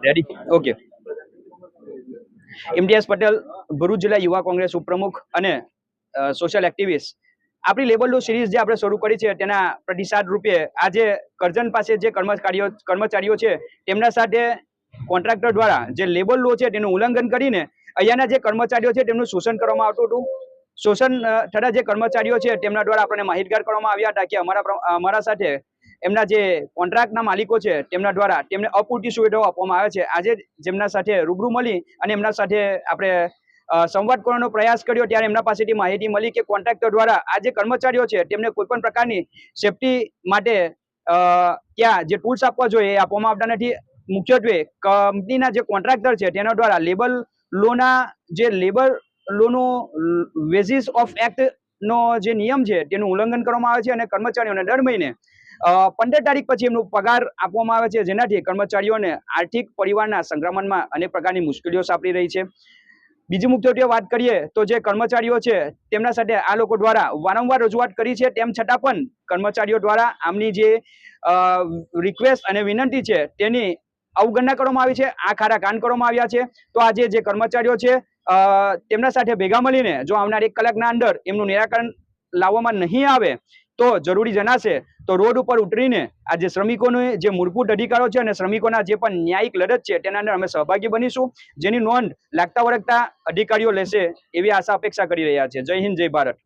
Ready okay MDS Patel Bharuch જિલ્લા યુવા કોંગ્રેસ ઉપપ્રમુખ અને સોશિયલ એક્ટિવિસ્ટ આપણી લેબર લો સિરીઝ જે આપણે શરૂ કરી છે તેના પ્રતિસાદ રૂપે આજે કરજણ પાસે જે કર્મચારીઓ છે તેમના સાથે કોન્ટ્રાક્ટર દ્વારા જે લેબર લો છે તેનું ઉલ્લંઘન કરીને અહીંયાના જે કર્મચારીઓ છે તેમનું શોષણ કરવામાં આવતું હતું. શોષણ થતા જે કર્મચારીઓ છે તેમના દ્વારા આપણને માહિતગાર કરવામાં આવ્યા હતા કે અમારા સાથે એમના જે કોન્ટ્રાક્ટના માલિકો છે તેમના દ્વારા તેમને અપૂરતી સુવિધાઓ આપવામાં આવે છે. આજે જેમના સાથે રૂબરૂ મળી અને એમના સાથે આપણે સંવાદ કરવાનો પ્રયાસ કર્યો ત્યારે એમના પાસેથી માહિતી મળી કે કોન્ટ્રાક્ટર દ્વારા આ જે કર્મચારીઓ છે તેમને કોઈ પણ પ્રકારની સેફટી માટે ત્યાં જે ટૂલ્સ આપવા જોઈએ એ આપવામાં આવતા નથી. મુખ્યત્વે કંપનીના જે કોન્ટ્રાક્ટર છે તેના દ્વારા લેબર લોના જે લેબર લોનો વેજીસ ઓફ એક્ટ નો જે નિયમ છે તેનું ઉલ્લંઘન કરવામાં આવે છે અને કર્મચારીઓને દર મહિને 15 તારીખ પછી એમનો પગાર આપવામાં આવે છે, જેનાથી કર્મચારીઓને આર્થિક પરિવારના સંક્રમણમાં અનેક પ્રકારની મુશ્કેલીઓ સાંપડી રહી છે. બીજી મુખ્યત્વે વાત કરીએ તો જે કર્મચારીઓ છે તેમના સાથે આ લોકો દ્વારા વારંવાર રજૂઆત કરી છે, તેમ છતાં પણ કર્મચારીઓ દ્વારા આમની જે રિક્વેસ્ટ અને વિનંતી છે તેની અવગણના કરવામાં આવી છે, આ ખારા કાન કરવામાં આવ્યા છે. તો આજે જે કર્મચારીઓ છે તેમના સાથે ભેગા મળીને જો આવનાર 1 કલાકના અંદર એમનું નિરાકરણ લાવવામાં નહીં આવે તો જરૂરી જણાશે તો રોડ ઉપર ઉતરીને આ જે શ્રમિકોને જે મૂળભૂત અધિકારો છે અને શ્રમિકોના જે પણ ન્યાયિક લડત છે તેના અંદર અમે સહભાગી બનીશું, જેની નોંધ લાગતા વળગતા અધિકારીઓ લેશે એવી આશા અપેક્ષા કરી રહ્યા છે. જય હિન્દ, જય ભારત.